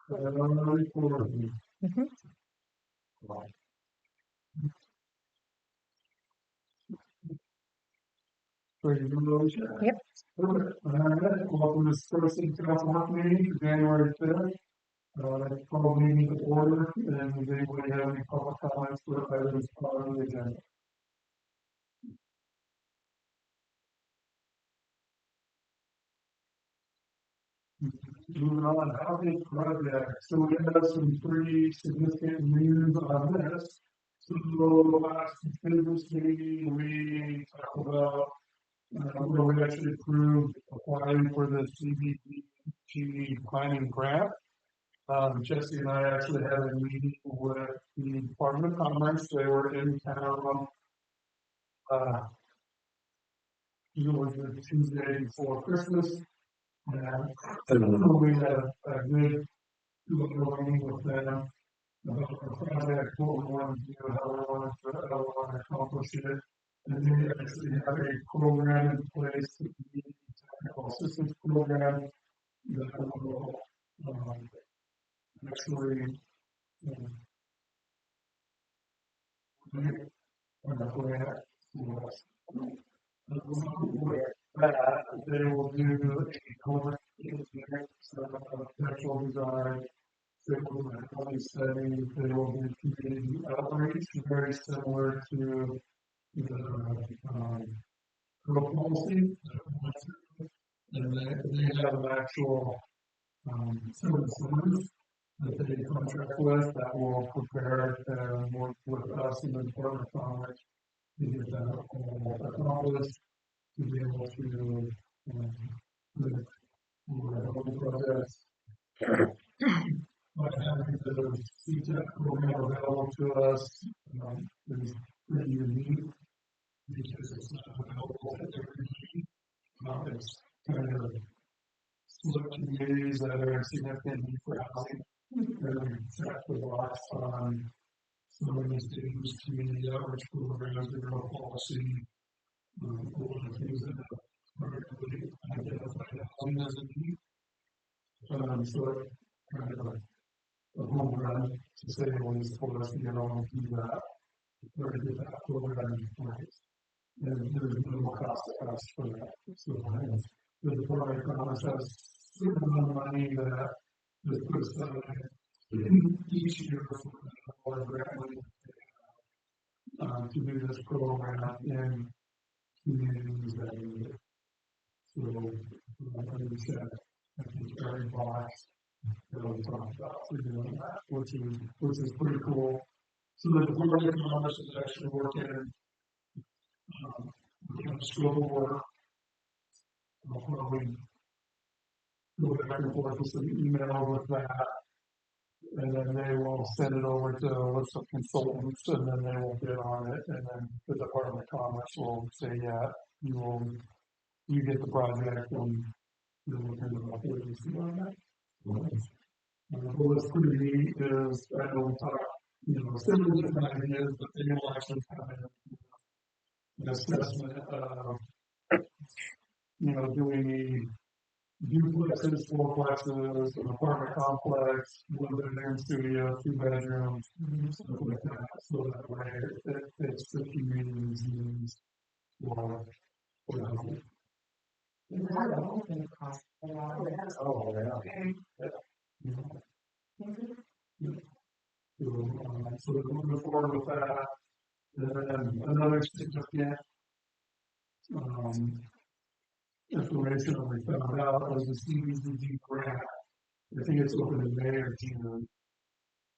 Recording. Mhm. Ready to go, Chair? Yep. Perfect. All right, welcome to this first city council work meeting for January 5th. Call meeting to order, and does anybody have any public comments for items on the agenda? Moving on, housing project. So we have some pretty significant news on this. So last business meeting, we talked about where we actually approved applying for the CDBG planning grant. Jesse and I actually had a meeting with the Department of Commerce. They were in town, it was the Tuesday before Christmas. And we had a good meeting with them about the project, what we wanted to do, how we wanted to accomplish it. And they actually have a program in place, the technical assistance program, that will actually on the grant they will do a course architectural design, civil and building study, they will do community outreach, very similar to the rural policy. And they have an actual civil service that they contract with that will prepare and work with us in the Department of Commerce to get that all accomplished, to be able to live projects. By having the CTEC program available to us is pretty unique because it's not available at every need. It's kind of split communities that are in significant need for housing. And check the box on some of these things, community outreach programs, the rural policy, all the things that are really identified housing as a need. So it kind of a home run to say the least for us to get on and do that, or to get that program in place. And there's no cost to us for that. So the Department of Commerce has a certain amount of money that is put aside each year for the grant money to do this program in communities that need it. So, like we said, I think every box that we talked about for doing that, which is pretty cool. So the Department of Commerce is actually working on scope of work. I'll probably go back and forth with some email with that. And then they will send it over to a list of consultants, and then they will bid on it, and then the Department of Commerce will say, yeah, you get the project, and you're looking to update on that. What's pretty neat is, I know we talk, several different ideas, but they will actually come in an assessment of, do we need duplexes, fourplexes, an apartment complex, one bedroom studio, two bedrooms, stuff like that. So that way it fits the community's needs for housing. Oh, yeah. So we're moving forward with that. And then another significant information that we found out was the CDBG grant. I think it's open in May or June.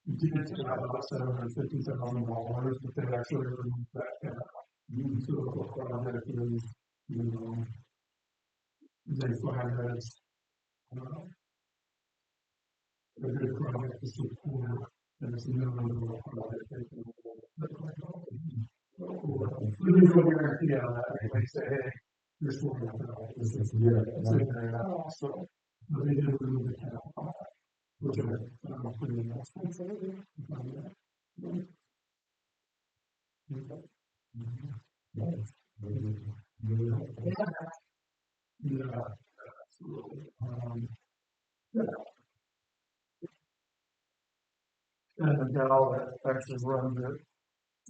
We did take out about $750,000, but they actually removed that cap. So the project is, they find that it's a good project to support, and it's a no project. There's no guarantee on that. They say, hey, you're still going to have this is so, but they did remove the cap on that, which I'm pretty interested. Yeah, absolutely. And the gal that actually runs it,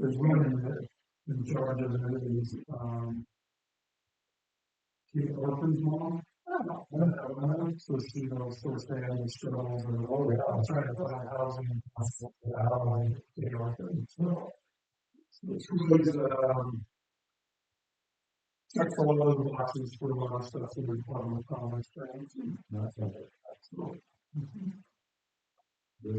is running it, in charge of it is, Kate Orphan's mom. So she knows firsthand the struggles and all that. I'm trying to find housing, Kate Orphan. So it's really, checks all of the boxes for a lot of stuff in the Department of Commerce grants and that's it. So, you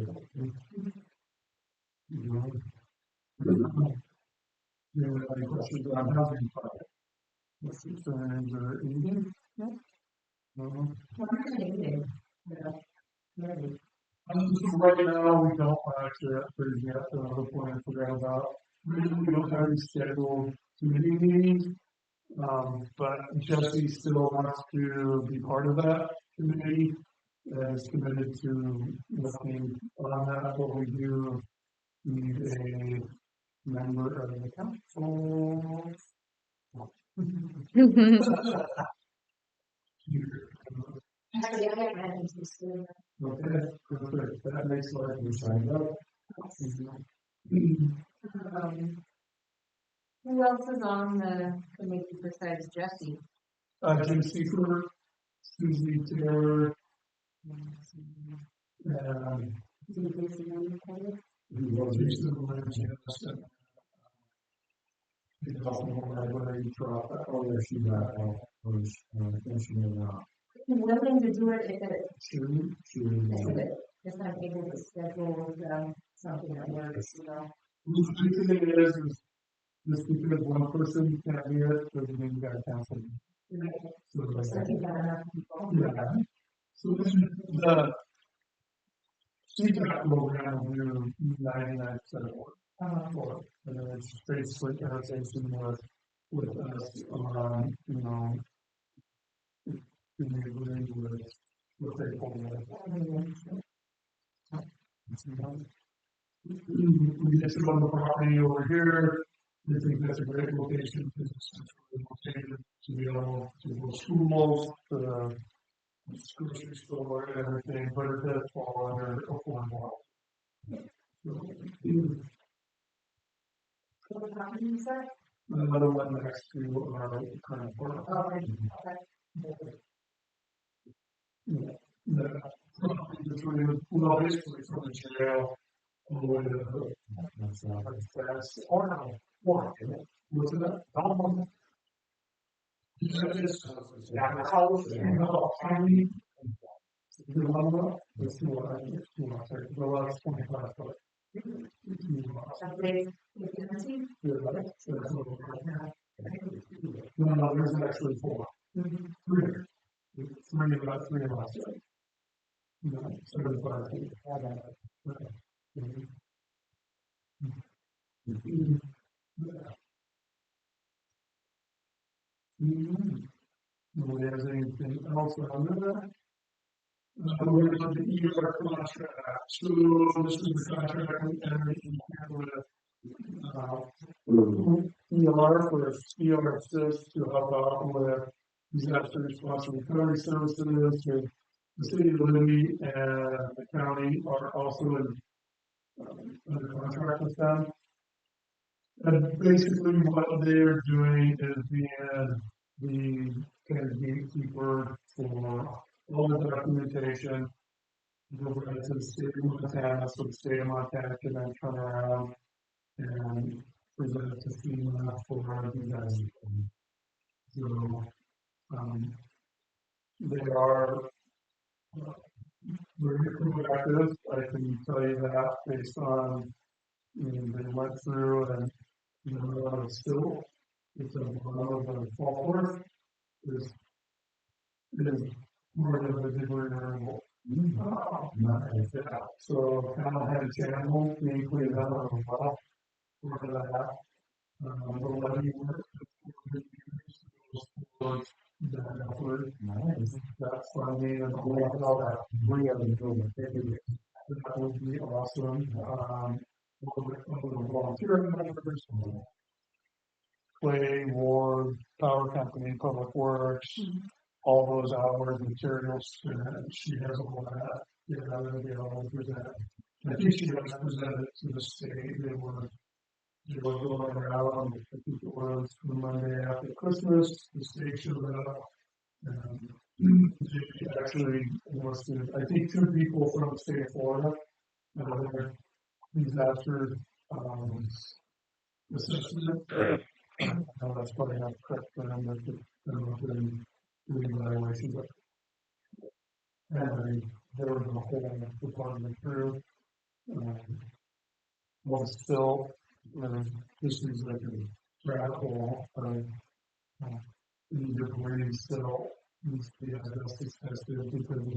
know, any questions on housing project? What's concerns or anything? No. So right now, we don't actually have to yet another point to forget about. We don't have any scheduled committee meetings. But Jesse still wants to be part of that committee and is committed to working on that, but we do need a member of the council. Okay, perfect. That makes life easier. Who else is on the committee besides Jesse? Jim Seifert, Susie Taylor, and Jason Lynch, and library drop. Oh, yeah, she got Willing to do it if it It's is not able to schedule something that works, you know. the thing is just because one person can't do it, doesn't mean you gotta cancel it. So, yeah. So the CPAC program will do 99% of work for it. And then it's basically interfacing with us on, you know, being agreed with what they pull in. We get to on the property over here. We think that's a great location because it's centrally located to be able to go schools, the grocery store and everything, but it does fall under affordable. Another one next to our current work. The property between, well, basically from the jail all the way to the hood. That's or no, what's that? Yeah, the house, tiny. The one, it's too much, the last 25 foot. No, there's actually 4. Three about 3 of us. No, 75 feet. Nobody has anything else on that? We're going to the ER contract. So this is the contract we entered into with ER for ER Assist to help out with disaster response and recovery services. The city of Liberty and the county are also under contract with them. And basically what they're doing is being the kind of gatekeeper for all the documentation, over to the state of Montana, so the state of Montana can then turn around and present it to FEMA for disaster. So, they are very proactive. I can tell you that based on, they went through and, still, it's a lot of the fall work is part of the debris removal. So kind of had a channel, being cleaned up as well, part of that. The levy work was that effort, that funding and all that. That would be awesome. Volunteer members, Clay, Ward, Power Company, Public Works, all those hours, materials, and she has all that. They're going to be able to present. I think she was presented to the state, they were going around, I think it was the Monday after Christmas, the state showed up. They actually enlisted, I think, 2 people from the state of Florida, their disaster, assessment. No, that's probably not correct for them, but doing evaluation, but. And there was a whole department through, well, still, this is like a rabbit hole, the debris still needs to be asbestos tested because of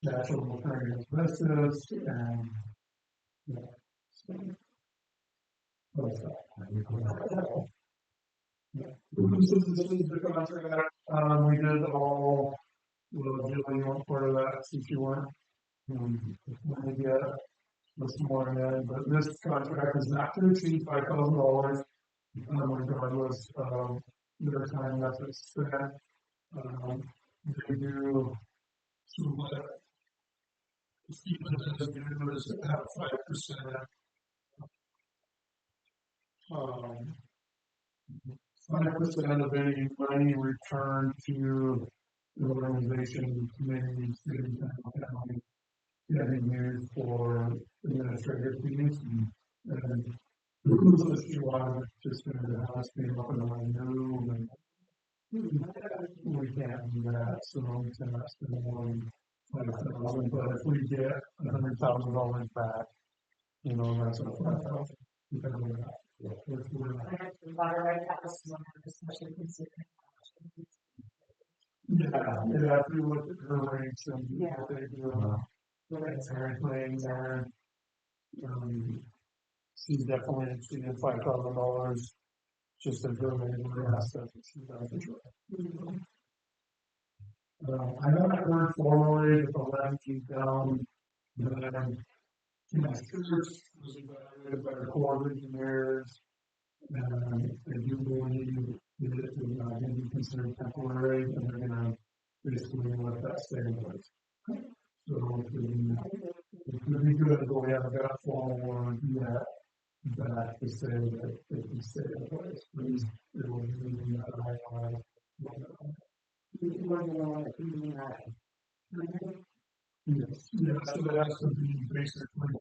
natural occurring asbestos and, you know, so, what's that? Yeah. This is the contract, we did all, well, Julie, you weren't part of that since you weren't. When we get this morning, but this contract is not to achieve $5,000, regardless of their time that's spent. They do, so what Stephen does do is have 5%, 5% of any money returned to the organization, community, city, county, getting used for administrative fees. And so she wanted just to have us be up and running new, and we can't do that, so we cannot spend more than 5,000, but if we get $100,000 back, you know, that's a 5,000. Because we're not, if we're not. Water right at this moment, especially considering. Yeah, yeah, if you look at her rates and what they do, everything there, she's definitely exceeded $5,000 just as her regular assets that she does. I haven't heard formally that the land is down, but my church was evaluated by the Corps of Engineers, and they do believe that it is not going to be considered temporary, and they're going to basically let that stay in place. So it could be good, but we haven't got formal word yet back to say that it can stay in place. Please, it will be that I yes, so it has to be basically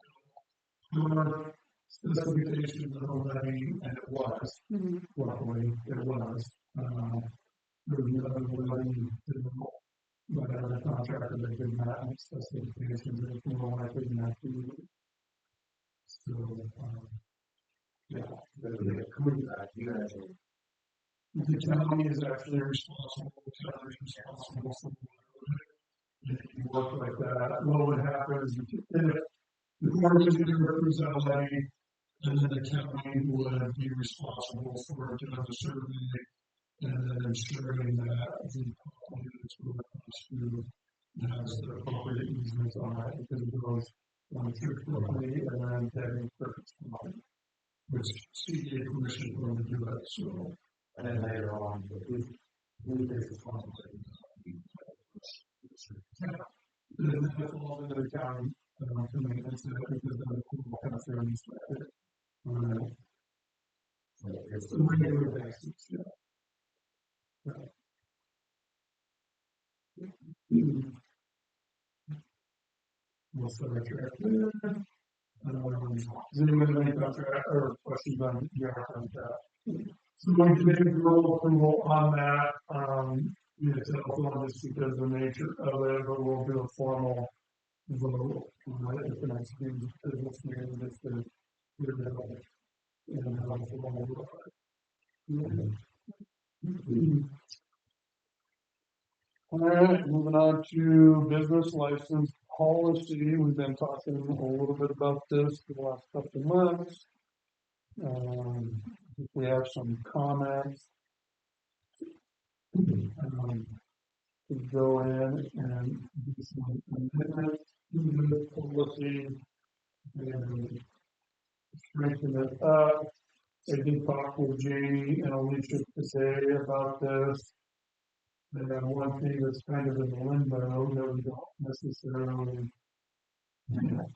your specifications of the levy, and it was, luckily, it was. There was another levy, but the contractor that did not meet specifications, and it's more likely not to. So, yeah. The county is actually responsible, the county is responsible for if you work like that. What would happen is if the Corps of Engineers approves that levy, and then the county would be responsible for doing the survey and then ensuring that the units will to has the appropriate easements on it because it goes on through quickly and then having perfect spot, which CEA permission for them to do that. So, and then later on, who takes responsibility? Then it falls into the county to maintenance it because then the kind of fairness with it. It's the regular basis, yeah. We'll start right there. Does anyone have any contract or questions on your contract? So we did a roll approval on that. It's also just because of the nature of it, but we'll do a formal vote on it at the next meeting, business meeting, just to get it out. And have a formal vote. All right, moving on to business license policy. We've been talking a little bit about this for the last couple of months. If we have some comments, to go in and do some amendments to the policy and strengthen it up. I did talk with Jamie and Alicia today about this. And one thing that's kind of in limbo that we don't necessarily deal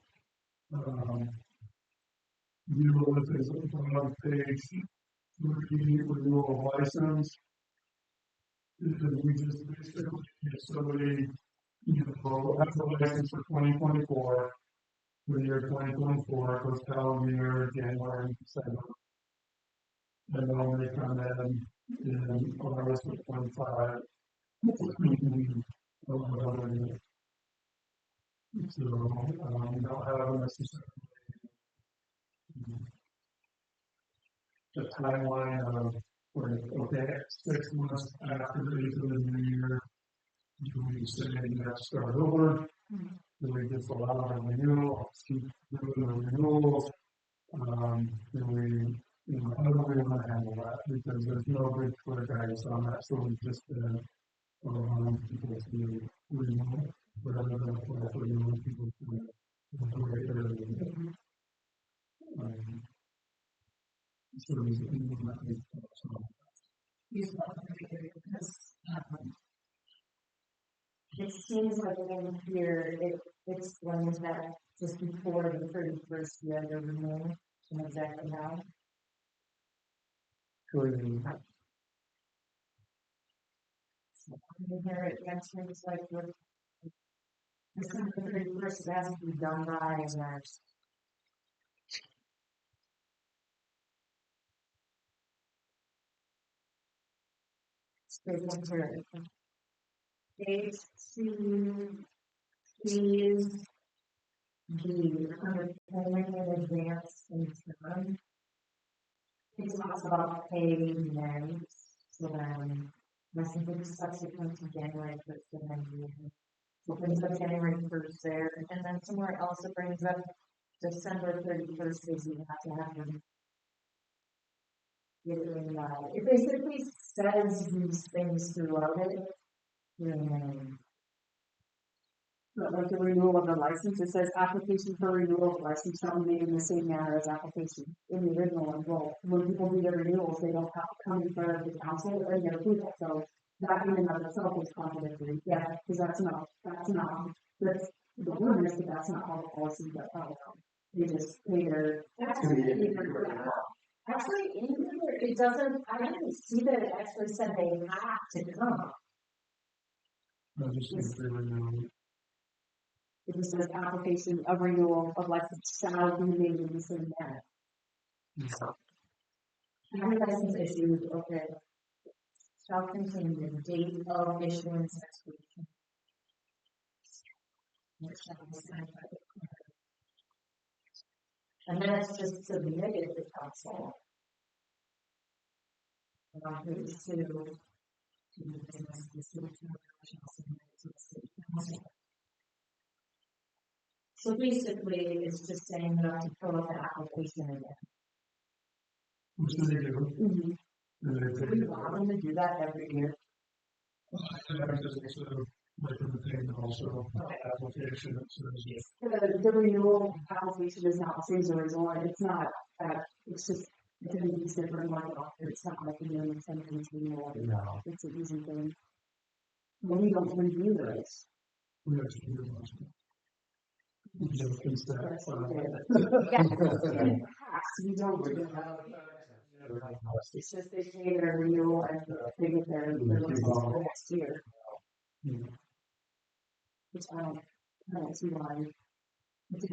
with is on page 3, renewal of license. We just basically, if somebody, has a license for 2024, for the year 2024, goes calendar year, January, December. And then they come in August of 25. So, we don't have necessarily the timeline of, okay, 6 months after the new year, do we say you have to start over? Do we just allow a renewal, keep doing the renewals? Do we, how do we want to handle that? Because there's no good clear guidance on that, so we've just been allowing people to renew, rather than apply for renewal, people to wait early. So there's anything that makes sense. Use that because, it seems like in here, it explains that just before the 31st, you have the renewal, and exactly how. Here it mentions like what December 31st has to be done by, and there's dates to please be under payment in advance in turn. It talks about paying then, so then something subsequent to January 1st and then so it brings up January 1st there, and then somewhere else it brings up December 31st is you have to have them. It basically says these things throughout it. But like the renewal of the license, it says application for renewal of license shall be made in the same manner as application in the original one. Well, when people do their renewals, they don't have to come in front of the council or get approval. So that in and of itself is contradictory. Yeah, because that's the ordinance, but that's not how the policies that follow. They just pay their. Actually, in here, it doesn't, I didn't see that it actually said they have to come. I just think they renew. It just says application of renewal of license shall be made in the same manner. Every license issued, okay, shall contain the date of issuance expiration. Which shall be signed by the clerk. And then it's just submitted to council. And on page 2, to the business, the city council shall submit it to the city council. So basically, it's just saying you have to fill out the application again. Which do they do? Mm-hmm. Do you want them to do that every year? Also, application, The renewal application is not the same as the original one. It's not, it's just, it's different, like, it's not like a new sentence renewal. No. It's an easy thing. When we don't review this. We actually do much. We don't do that. It's just they pay their renewal and they get their license for next year. Which I don't see why. It's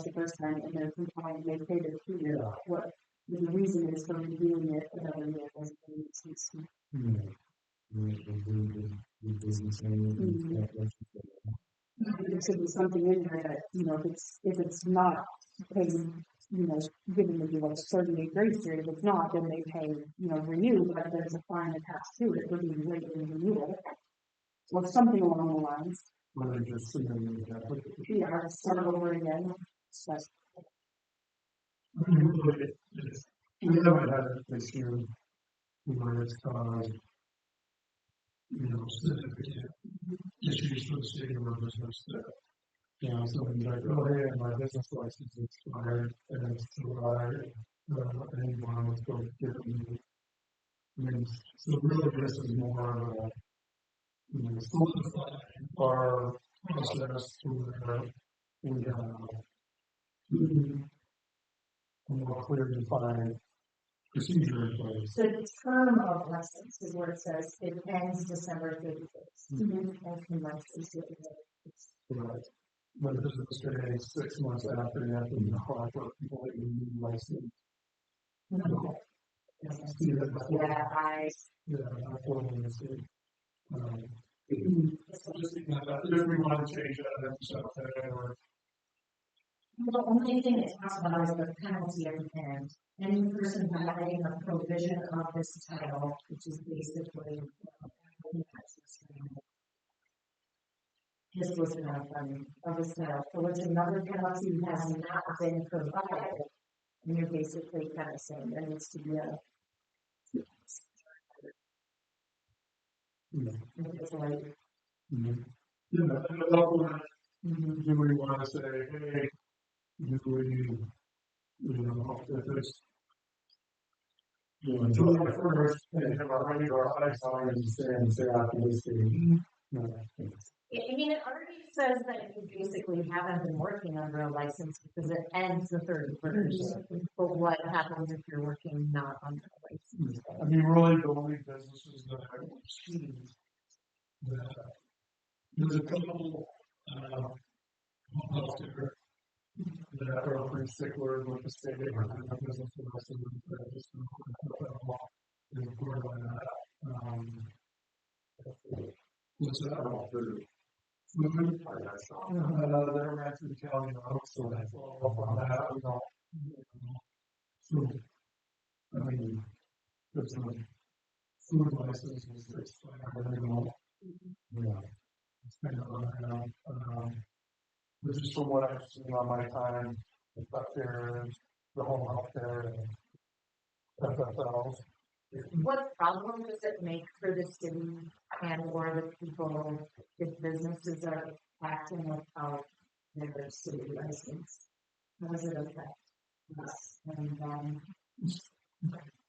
the first time and they're compliant, they pay their fee. What the reason is for reviewing it another year doesn't make sense. There should be something in there that, if it's not paying, giving the like 30-day grace period, if it's not, then they pay, renew, but there's a fine attached to it for being late in renewal. Or something along the lines. When they just submitting the application. Yeah, start over again. We haven't had an issue where it's caused, significant issues for the city or business that, somebody's like, oh, hey, my business license is expired, and it's July, anyone was going to get it. I mean, so really, this is more of a, solidifying our process to we have a more clear defined procedure in place. So the term of license is where it says it ends December 31st. And commences with Right. But if it's today, 6 months after you have to apply for a completely new license. See that before. Yeah, that's what I'm gonna say. Just thinking about if we want to change that, then something, or The only thing it talks about is the penalty at the end. Any person violating a provision of this title, which is basically, this was not of this title, for which another penalty has not been provided. And you're basically kind of saying there needs to be a. It's like, you know, and the level that, do we want to say, hey, do we, you know, if it's, you know, July 1st, they have a regular high salary and say after this date. I mean, it already says that you basically haven't been working under a license because it ends the 31st. But what happens if you're working not under a license? I mean, really, the only businesses that I've seen that there's a couple, out there that are pretty stickler with the state of the business license, that just don't put that law in the court on that. What's that all through? They're right through the county, so that's all on that, we don't, so, I mean, there's a food license is expired, yeah. It's kind of around, but just from what I've seen on my time, up there, the home health care and FFLs. What problem does it make for the city and or the people if businesses are acting without their city license? How does it affect us? And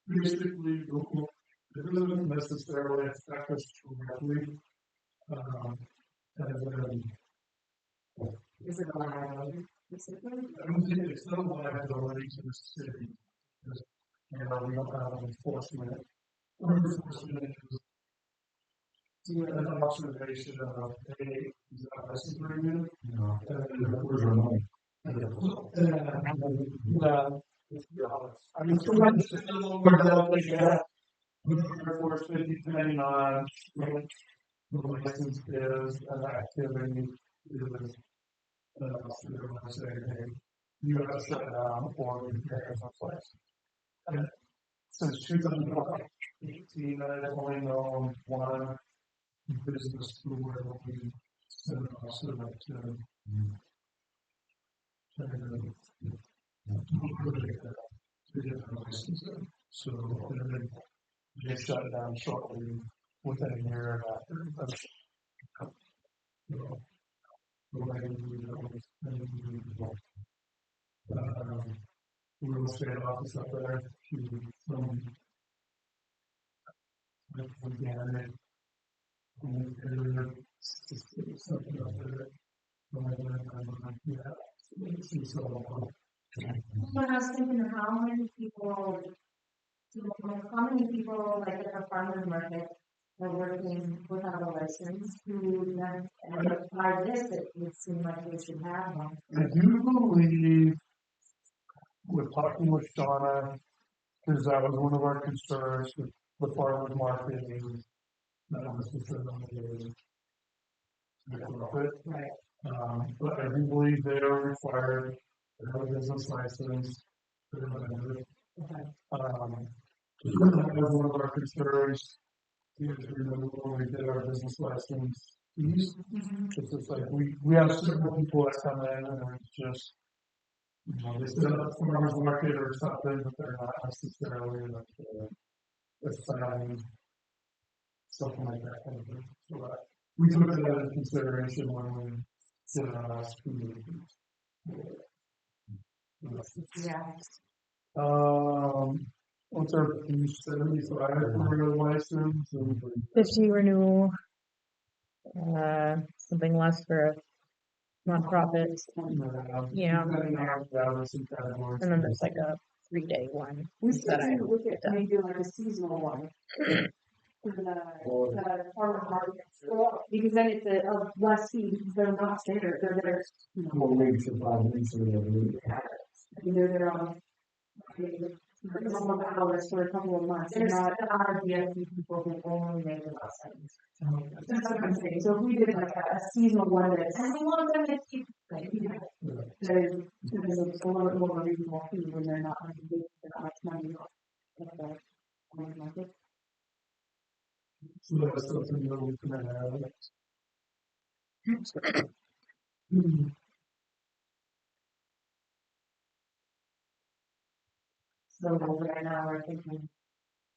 Basically, it doesn't necessarily affect us directly. is it a liability? I don't think it's not a liability to the city, because, you know, we don't have enforcement. Our enforcement is an observation of, hey, is that a license agreement? No. Where's our money? I mean, sometimes it's a little more delicate, yeah. Therefore, depending on what the license is, and the activity is, so they're going to say, hey, you have to shut down or repair some place. And since 2018, I've only known one business where we sent us to get the license in. So they shut down shortly within a year after. Real estate office up there, from organic, something up there. When I was thinking of how many people, like at a farmer's market, are working without a license, who then, by this, it would seem like they should have one. I do believe, with talking with Shauna, because that was one of our concerns with the farmer's market, and that was the Right. but I do believe they are required to have a business license. That was one of our concerns. When we did our business license fees, it's just like we have several people that come in and it's just, you know, they set up a farmer's market or something, but they're not necessarily like assigned something like that kind of thing. So we took that into consideration when we did our last fee. Yeah. What's our fee? 75 for a license and 50 renewal, something less for a nonprofit, yeah. And and then there's like a 3-day one. We still that I do look at done. maybe like a seasonal one. For the farmer markets, because then it's a less fee, because they're not standard, they're there, you know, Well, maybe for 5 minutes or whatever. I mean, they're there on. For a couple of hours for a couple of months, and There's not. a lot of DFP people who only make the lessons. That's what I'm saying, so if we did like a seasonal one that's. And we want them to keep, like, you know, That is, a little bit more reasonable fee when they're not like big, that much money. Like the farmer's market. So that's something that we can add. so right now we're thinking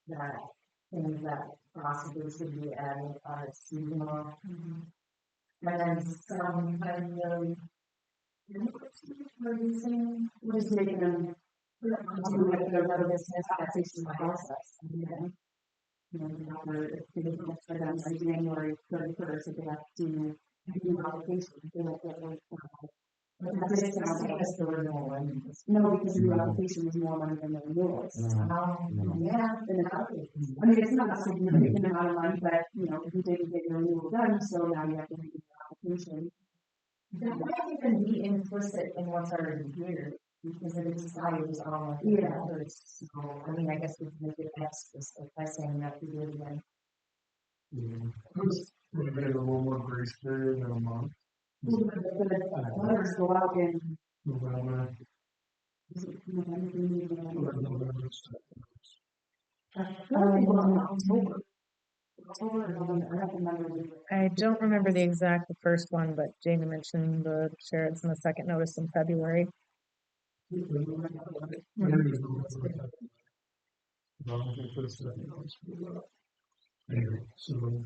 that things that possibly should be added are seasonal. And then some kind of. Producing, We're just making them. Do like the business application process. You know, for, if they don't for them, like January 31st, if they have to do an application, they don't get like. but that's just the renewal one. No, because the application is more money than the renewal is. Yeah. Then I mean, it's not a significant amount of money, but, you know, if you didn't get your renewal done, so now you have to make an application. That might even be implicit in what's already here, because it expires on Yeah. first. So, I mean, I guess we can make it explicit by saying that we do it again. We're gonna get a little more grace period in a month. But the letters go out in. November, Is it November? or November. October. October, or November, I don't remember. I don't remember the exact the first one, but Jamie mentioned the Sherrod's in the second notice in February. Anyway, so,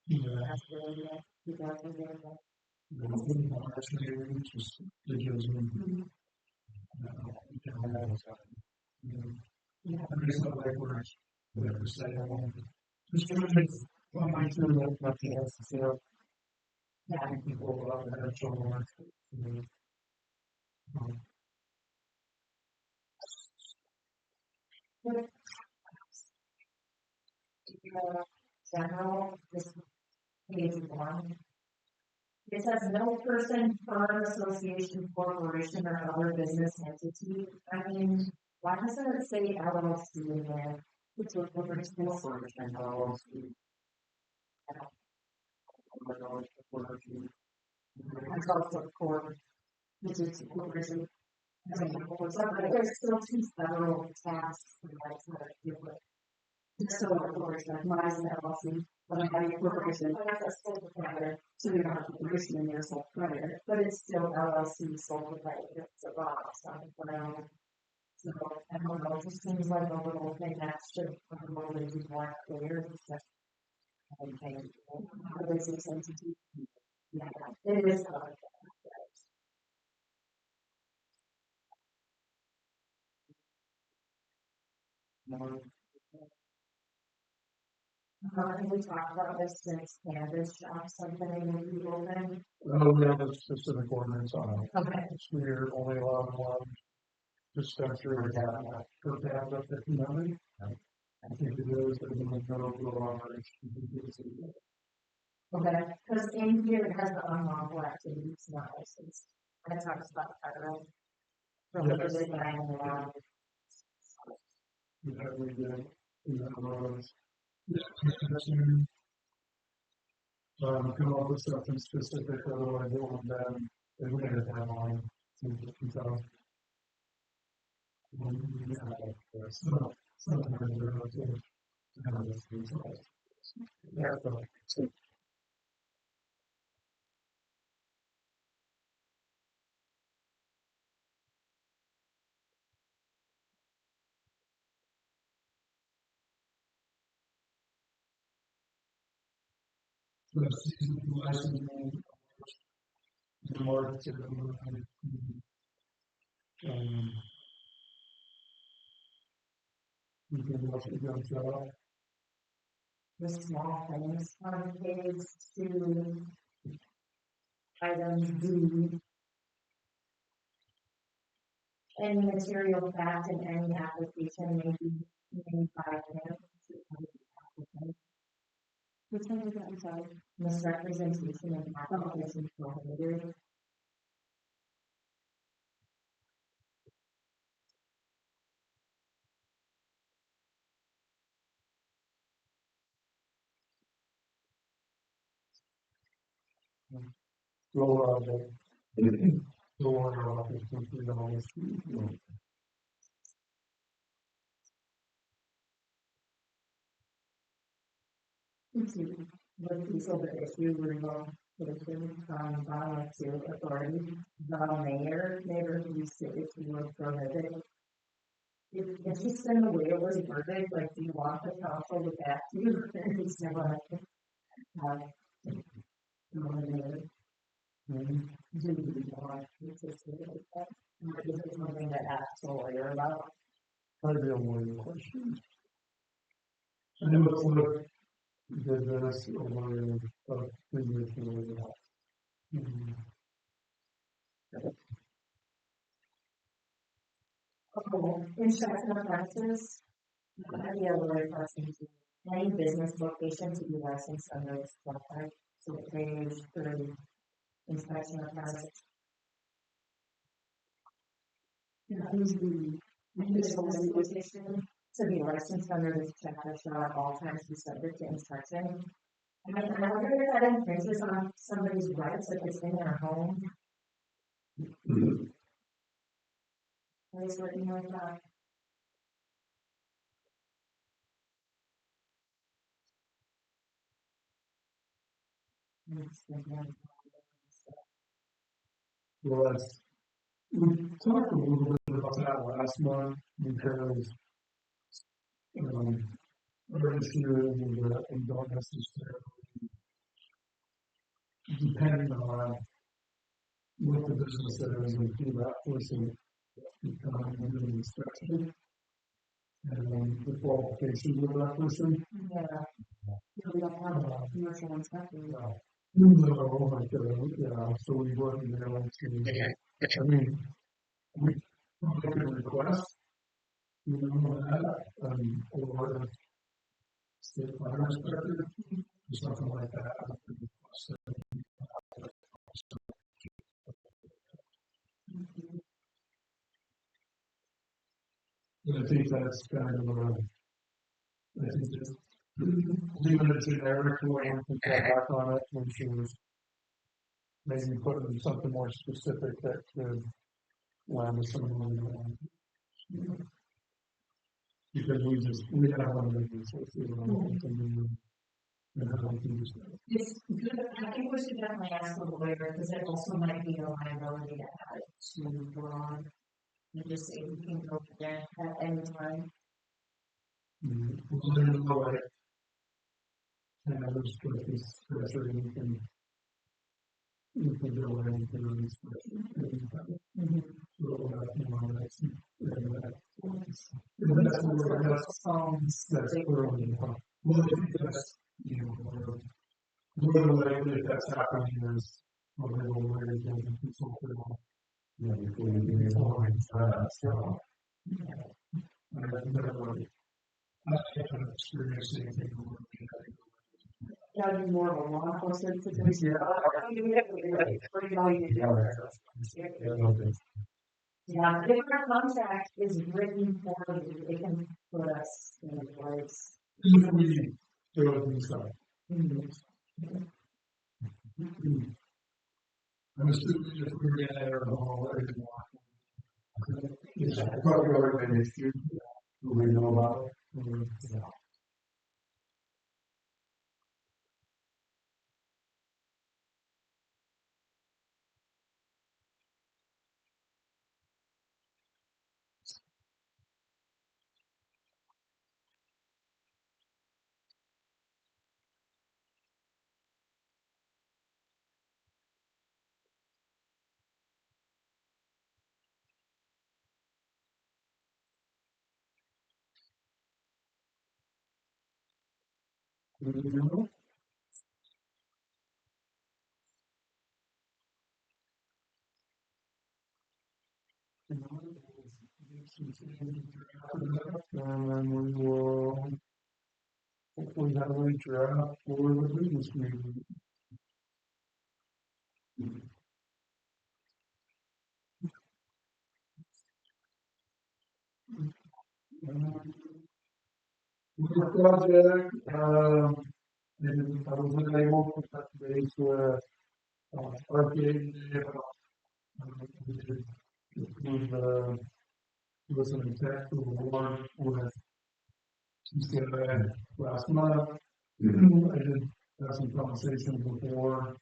yeah, That's really good. You got it there, but- just it gives me. It's not like we're saying, just trying to make sure that nothing else is there. Yeah. People about the actual work. General, this page one. It says no person, firm, association, corporation, or other business entity. I mean, why doesn't it say LLC in there? It's a corporation. It's also corp, which is corporation. But there's still two federal tasks that that's not different. It's still a corporation, like mine is an LLC, but I have a corporation, But that's a sole proprietor, so you don't have a corporation in there, sole proprietor. but it's still LLC sole proprietor, it's a box on the ground. So, I don't know, it just seems like a little thing that should probably be more clear, it's just. Okay, The business entity. yeah, it is like that. Can we talk about this since cannabis shops have been able to be open? Oh, we have a specific ordinance on it. Okay. We're only allowed one dispensary or cabinet per capita 59. I think it is, but in the federal law, Okay, because in here it has the unlawful activities not licensed. And it talks about federal. Prohibited by law. we did, we have laws. Come up with something specific, otherwise it won't then, they would have that on. So, sometimes they're not so. Yeah, so. Licensing. More to. We can look at them, the small things on page 2, item D. Any material fact in any application may be made by him to the applicant. Which one is that, I'm sorry? Misrepresentation and application prohibited. Go, go on, $15. The piece of the issue remote from bottom to authority, the mayor may refuse to issue or prohibit. If you send the way it was worded, like, do you want the council to back you? It's never have. Eliminated. Do you want it to stay like that? Or is it something that asks a lawyer about? Probably a lawyer question. And then let's look, that's a lawyer, previous lawyer. Inspection of premises, might be a lawyer question too. Any business location to be licensed under this website, so it pays for inspection of premises. Who's the, Business location to be licensed under this chapter shall at all times be subject to inspection. I mean, I wonder if that infringes on somebody's rights if it's in their home. What is written like that? Well, that's, we talked a little bit about that last month, because, our issue and don't necessarily, depending on what the business is and who that person under the inspection. And the qualifications of that person. Yeah. we don't have a commercial inspector. No, like, yeah, so we wouldn't be able to, I mean, we probably could request, that, or state fire inspector, or something like that. I could request it. And I think that's kind of I think just leaving it generic, and can fall back on it when she was maybe putting something more specific that could land with someone. Because we have one of these, so it's, It's good, I think we should definitely ask the lawyer, because it also might be a liability to have it too broad. You just say you can go there at any time. And others with this pressure, you can do anything on this pressure. That's clearly, well, I think that's, more than likely if that's happening is, well, they will really get into consulted on. Yeah, before you give me a line, so. I haven't experienced anything. That'd be more of a law enforcement situation. Yeah, if our contract is written for you, it can put us in a place. If we do it inside. I'm assuming if we're in there, it's probably already been issued. We know about it. Yeah. And then we will hopefully have a draft for the business meeting. With the project, and I was unable to touch base with, RPA today about, with the, was an attack to the board with TCI last month. I did have some conversations before,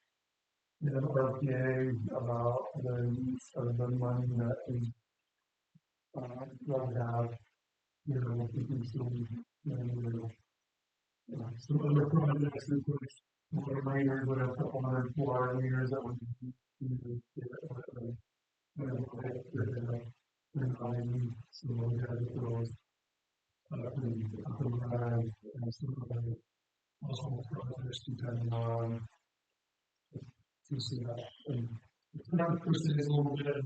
you know, RPA about the use of the money that we, that we have, you know, we can still, you know, some other projects, in which water meters, would have couple hundred water meters that would be, so we had those, and some of the possible projects depending on to see that. And it's not percentage a little bit.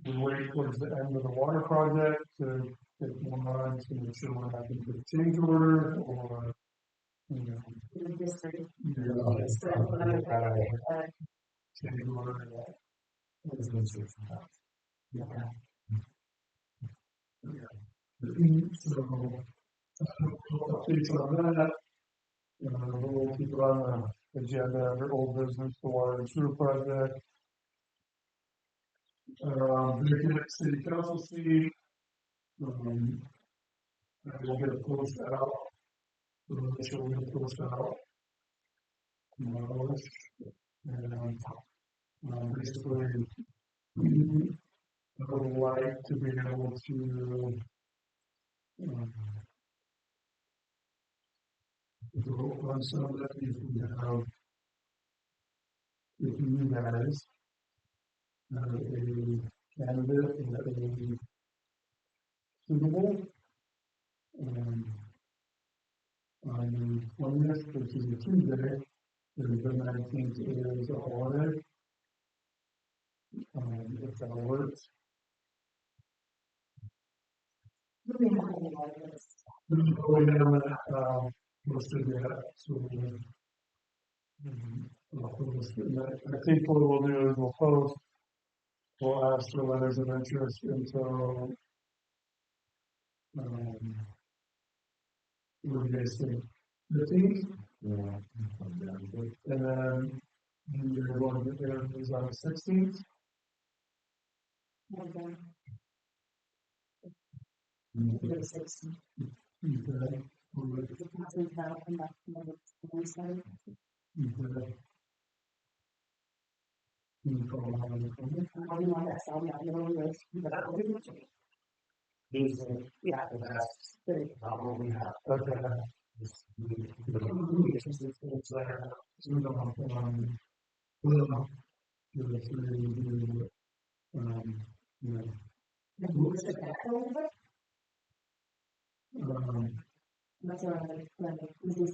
We wait towards the end of the water project to get more months to make sure we're not going to get a change order or, you know, The district. change order. Yeah. So, updates on that. We'll keep it on the agenda under old business, the water and sewer project. Vacant city council seat. We'll get a post out. We'll make sure we get a post out. Tomorrow. And basically, I would like to be able to vote on some of that if we have, if you guys have a candidate that is suitable. On the 20th, which is a Tuesday, the 19th is a holiday. If that works. We have it, posted yet, so I think what we'll do is we'll post, we'll ask for letters of interest until, what do you guys think? 15th? Yeah. And then you're going to get interviews on the 16th? Okay. Yeah. That's what I like. Is this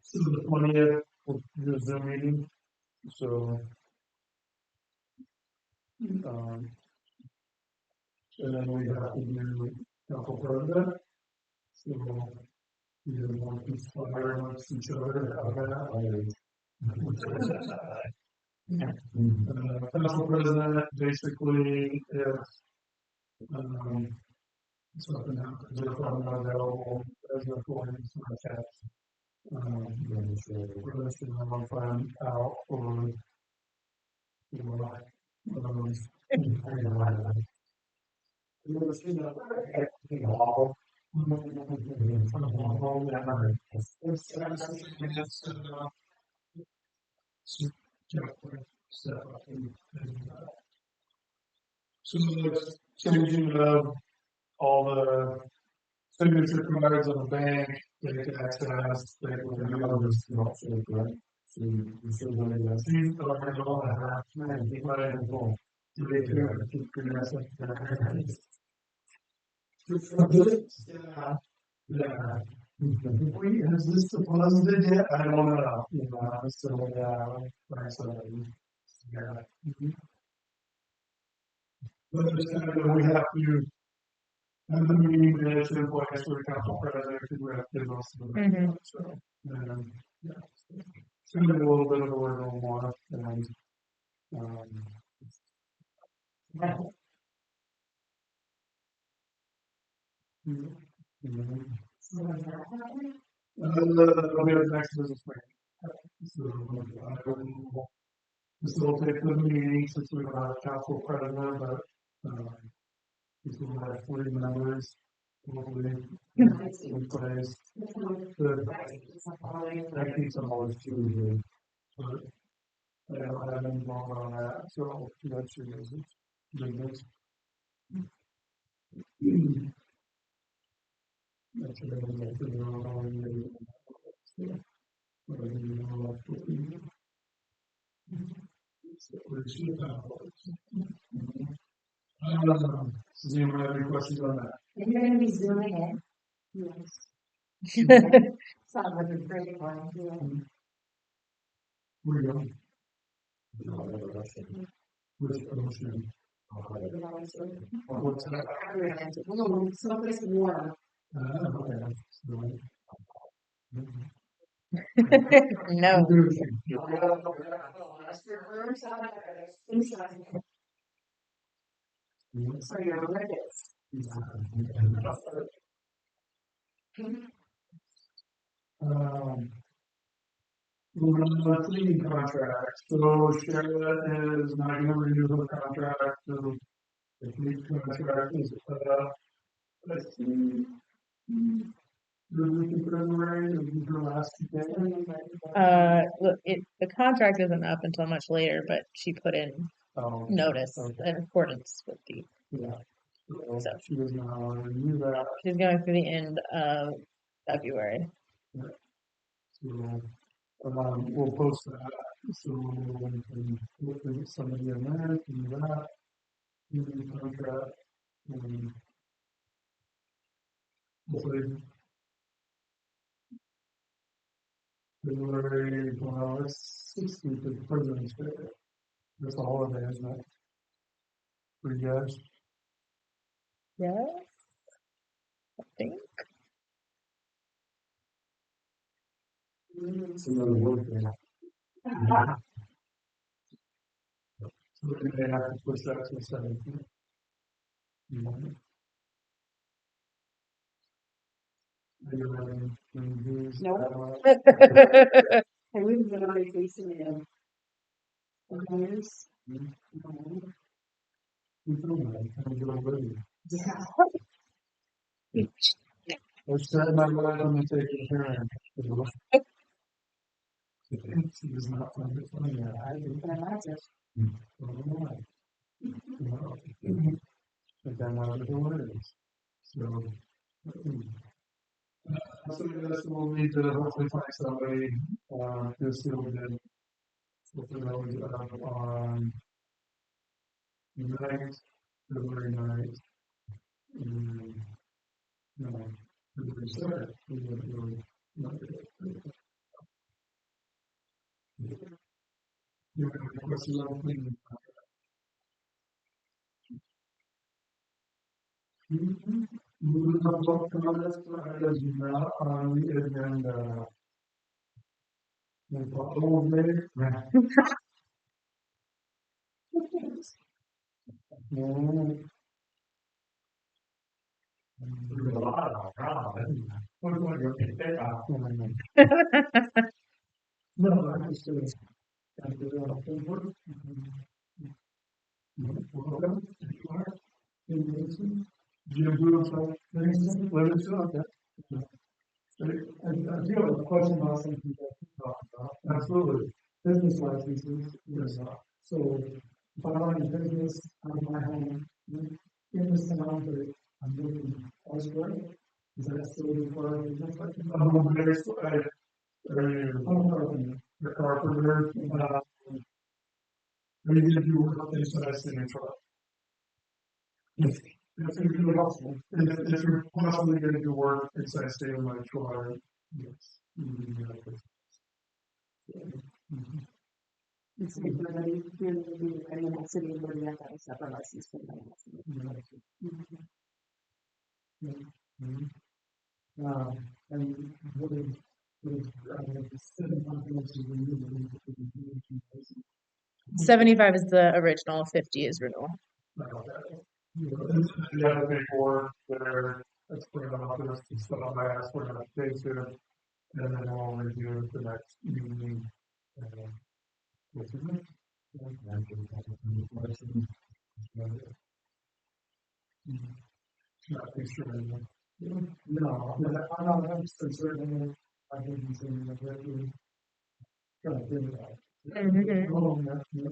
so the 20th, we'll do a Zoom meeting. So, and then we have to do council president. So, we don't want to inspire amongst each other. Council president basically is something happens if I'm not available as a foreign contact. Relation I'm find out or so it's changing of all the signature cards on the bank, they can access, they can have this, also, correct? So, you still want to see, or all that, man, keep my eye on the phone. Do they care, keep your message? Yeah. Yeah. Wait, has this deposited yet? I don't know, you know, so, yeah, so, yeah. But it's kind of, we have to, have the meeting minutes in place for the council president, because we have to do most of Mhm. it, so, yeah. It's gonna be a little bit of a word on more, and, So when that happens, we have the next business meeting. So, I will facilitate the meeting since we don't have a council president, but, we will have 40 members, hopefully, in place. it's one The, it's not always I think some always too, but I don't have any more on that, so that's your business. Business. That's your business, you know, all you do. Whatever you know, like, what you do. So, we're still down. Does anyone have any questions on that? and you're gonna be zooming in. Yes. Sounds like a great one, yeah. Where you going? Which ocean? What's that? Someplace warm. Okay. So, No. So you're ready. Moving on to the cleaning contract, so Sharon is not gonna renew the contract, so the cleaning contract is, let's see. The week in February, it was her last day. Look, the contract isn't up until much later, but she put in notice Okay. in accordance with the, Yeah. So. So she does not want to renew that, she's going through the end of February. so, we'll post that, so we'll put somebody in there, do that. Cleaning contract, and hopefully February, well, it's 16th of President's Day. That's a holiday, isn't it? For you guys? Yes, I think. It's another work day. So they have to push that to the 17th. Nope. Hey, we've been on vacation in 4 years. Yeah. Let's set my mind on the take of hearing. She does not find it funny. I can imagine. But then what are the words? So. So yes, we'll need to hopefully find somebody, who's still good. Hopefully they'll be up on night, February night. No, February third, we would really not do it. You have any questions on cleaning? Moving on to comments, items not on the agenda. All day. No. There's a lot of problems. What do I go get that off? No, I'm just doing. I'm doing work. Welcome, if you are. You do some things, let us know that. I do have a question about something that you talked about. Absolutely. Business licenses, yes. So if I run a business out of my home, in this town, but I'm living elsewhere, Is that still required? There's, the carpenter, we need to do work inside city truck. If you're doing also, if you're possibly gonna do work inside state of my truck, yes. you need to do that. It's like, everybody, I mean, the city of Liberty, have to have a separate license for that. And what is, 75 is the original, 50 is renewal. The other paperwork there, that's put on this, and stuff I asked for an update to, and then we'll review it the next meeting. What's your name? Not too sure. No, I'm not concerned. I didn't say that. Trying to think about it. Oh, yeah.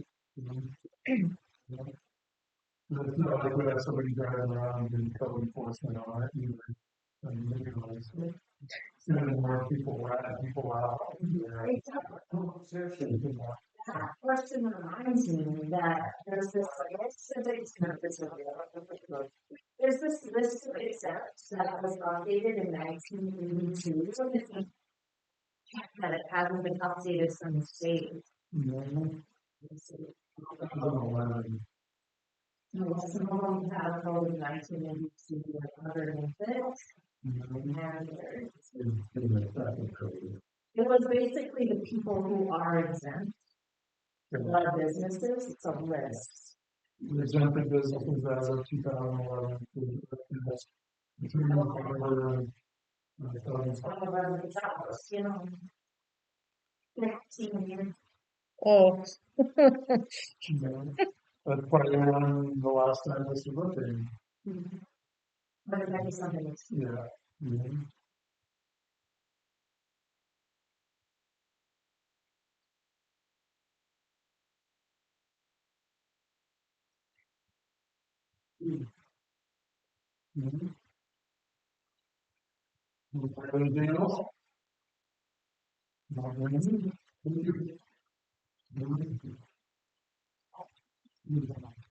But it's not like we have somebody driving around and code enforcement on it either. I mean, maybe it's sending more people out. That question reminds me that there's this list of accepts that was updated in 1982. That it hasn't been updated from the state. Some of them have code in 1982, like other than this. It was basically the people who are exempt. A lot of businesses, it's a list. Exempted businesses as of 2011. Some of them, it's ours, you know. Oh. That's probably one the last time this was updated. But it might be something else. Yeah. Anything else? Not really. Thank you.